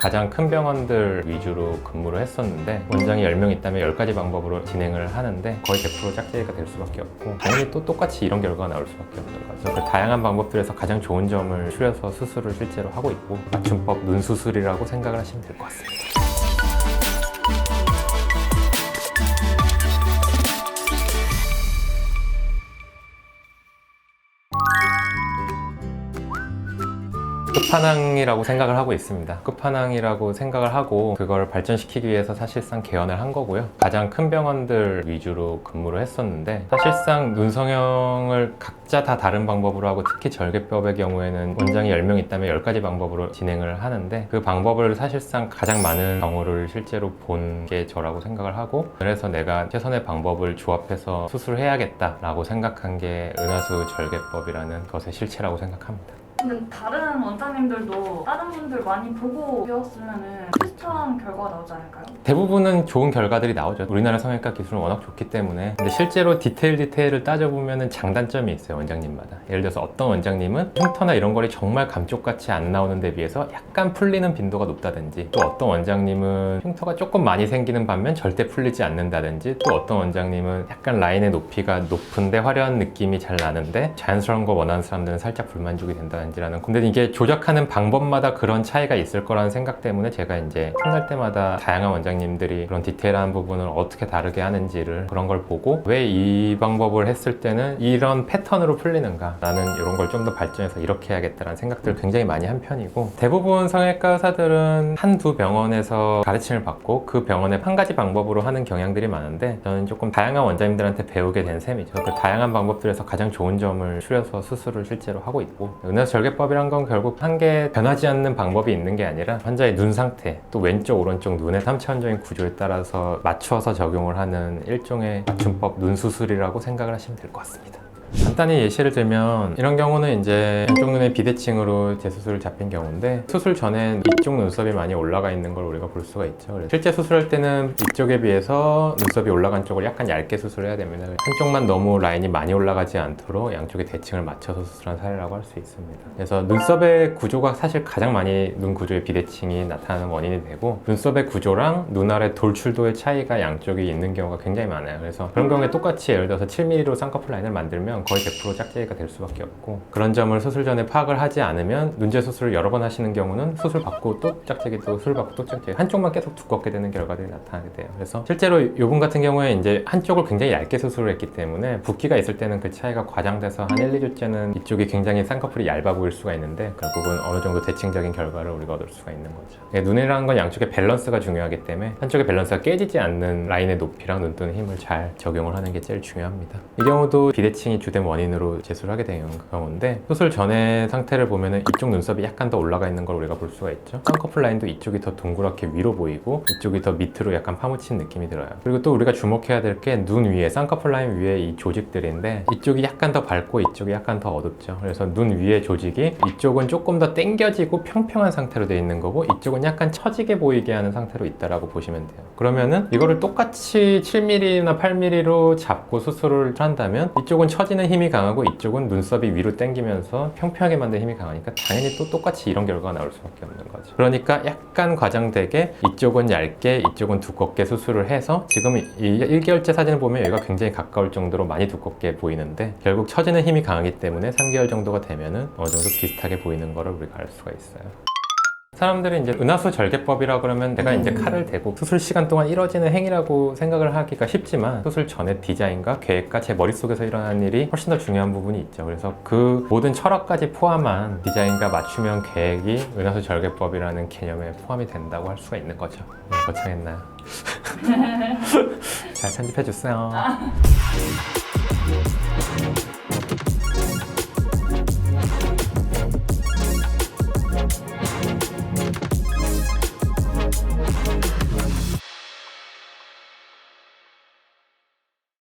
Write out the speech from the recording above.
가장 큰 병원들 위주로 근무를 했었는데 원장이 10명 있다면 10가지 방법으로 진행을 하는데 거의 100% 짝대기가 될 수밖에 없고 당연히 또 똑같이 이런 결과가 나올 수밖에 없는 거죠. 그 다양한 방법들에서 가장 좋은 점을 추려서 수술을 실제로 하고 있고 맞춤법 눈수술이라고 생각을 하시면 될 것 같습니다. 끝판왕이라고 생각을 하고 있습니다. 끝판왕이라고 생각을 하고 그걸 발전시키기 위해서 사실상 개원을 한 거고요. 가장 큰 병원들 위주로 근무를 했었는데 사실상 눈 성형을 각자 다 다른 방법으로 하고 특히 절개법의 경우에는 원장이 10명 있다면 10가지 방법으로 진행을 하는데 그 방법을 사실상 가장 많은 경우를 실제로 본 게 저라고 생각을 하고 그래서 내가 최선의 방법을 조합해서 수술해야겠다라고 생각한 게 은하수 절개법이라는 것의 실체라고 생각합니다. 근데 다른 원장님들도 다른 분들 많이 보고 배웠으면 비슷한 결과가 나오지 않을까요? 대부분은 좋은 결과들이 나오죠. 우리나라 성형외과 기술은 워낙 좋기 때문에. 근데 실제로 디테일을 따져보면 장단점이 있어요, 원장님마다. 예를 들어서 어떤 원장님은 흉터나 이런 거리 정말 감쪽같이 안 나오는 데 비해서 약간 풀리는 빈도가 높다든지, 또 어떤 원장님은 흉터가 조금 많이 생기는 반면 절대 풀리지 않는다든지, 또 어떤 원장님은 약간 라인의 높이가 높은데 화려한 느낌이 잘 나는데 자연스러운 거 원하는 사람들은 살짝 불만족이 된다든지 라는. 근데 이게 조작하는 방법마다 그런 차이가 있을 거라는 생각 때문에 제가 이제 틈날 때마다 다양한 원장님들이 그런 디테일한 부분을 어떻게 다르게 하는지를 그런 걸 보고 왜 이 방법을 했을 때는 이런 패턴으로 풀리는가 라는 이런 걸 좀 더 발전해서 이렇게 해야겠다라는 생각들을 굉장히 많이 한 편이고, 대부분 성형외과 의사들은 한두 병원에서 가르침을 받고 그 병원의 한 가지 방법으로 하는 경향들이 많은데 저는 조금 다양한 원장님들한테 배우게 된 셈이죠. 그 다양한 방법들에서 가장 좋은 점을 추려서 수술을 실제로 하고 있고, 은하수 절개법이란 건 결국 한 개 변하지 않는 방법이 있는 게 아니라 환자의 눈 상태, 또 왼쪽 오른쪽 눈의 3차원적인 구조에 따라서 맞춰서 적용을 하는 일종의 맞춤법 눈수술이라고 생각을 하시면 될 것 같습니다. 간단히 예시를 들면 이런 경우는 이제 왼쪽 눈의 비대칭으로 재수술을 잡힌 경우인데, 수술 전엔 이쪽 눈썹이 많이 올라가 있는 걸 우리가 볼 수가 있죠. 그래서 실제 수술할 때는 이쪽에 비해서 눈썹이 올라간 쪽을 약간 얇게 수술해야 됩니다. 한쪽만 너무 라인이 많이 올라가지 않도록 양쪽의 대칭을 맞춰서 수술한 사례라고 할 수 있습니다. 그래서 눈썹의 구조가 사실 가장 많이 눈 구조의 비대칭이 나타나는 원인이 되고, 눈썹의 구조랑 눈 아래 돌출도의 차이가 양쪽이 있는 경우가 굉장히 많아요. 그래서 그런 경우에 똑같이 예를 들어서 7mm로 쌍꺼풀 라인을 만들면 거의 100% 짝대기가 될 수밖에 없고, 그런 점을 수술 전에 파악을 하지 않으면 눈제 수술을 여러 번 하시는 경우는 수술 받고 또 짝대기, 또 수술 받고 또 짝대기, 한쪽만 계속 두껍게 되는 결과들이 나타나게 돼요. 그래서 실제로 이분 같은 경우에 이제 한쪽을 굉장히 얇게 수술을 했기 때문에 붓기가 있을 때는 그 차이가 과장돼서 한 1, 2주째는 이쪽이 굉장히 쌍꺼풀이 얇아 보일 수가 있는데 결국은 어느 정도 대칭적인 결과를 우리가 얻을 수가 있는 거죠. 눈이라는 건 양쪽의 밸런스가 중요하기 때문에 한쪽의 밸런스가 깨지지 않는 라인의 높이랑 눈뜨는 힘을 잘 적용을 하는 게 제일 중요합니다. 이 경우도 비대칭이 주된 원인으로 재수를 하게 되는 경우인데, 수술 전의 상태를 보면은 이쪽 눈썹이 약간 더 올라가 있는 걸 우리가 볼 수가 있죠. 쌍꺼풀 라인도 이쪽이 더 동그랗게 위로 보이고 이쪽이 더 밑으로 약간 파묻힌 느낌이 들어요. 그리고 또 우리가 주목해야 될 게 눈 위에, 쌍꺼풀 라인 위에 이 조직들인데, 이쪽이 약간 더 밝고 이쪽이 약간 더 어둡죠. 그래서 눈 위에 조직이 이쪽은 조금 더 당겨지고 평평한 상태로 되어 있는 거고, 이쪽은 약간 처지게 보이게 하는 상태로 있다라고 보시면 돼요. 그러면은 이거를 똑같이 7mm나 8mm로 잡고 수술을 한다면 이쪽은 처지는 힘이 강하고 이쪽은 눈썹이 위로 당기면서 평평하게 만든 힘이 강하니까 당연히 또 똑같이 이런 결과가 나올 수밖에 없는 거죠. 그러니까 약간 과장되게 이쪽은 얇게 이쪽은 두껍게 수술을 해서 지금 이 1개월째 사진을 보면 여기가 굉장히 가까울 정도로 많이 두껍게 보이는데, 결국 처지는 힘이 강하기 때문에 3개월 정도가 되면은 어느 정도 비슷하게 보이는 거를 우리가 알 수가 있어요. 사람들이 이제 은하수 절개법이라 그러면 내가 이제 칼을 대고 수술 시간 동안 이루어지는 행위라고 생각을 하기가 쉽지만, 수술 전의 디자인과 계획과 제 머릿속에서 일어나는 일이 훨씬 더 중요한 부분이 있죠. 그래서 그 모든 철학까지 포함한 디자인과 맞춤형 계획이 은하수 절개법이라는 개념에 포함이 된다고 할 수가 있는 거죠. 거창했나요? 잘 편집해 주세요.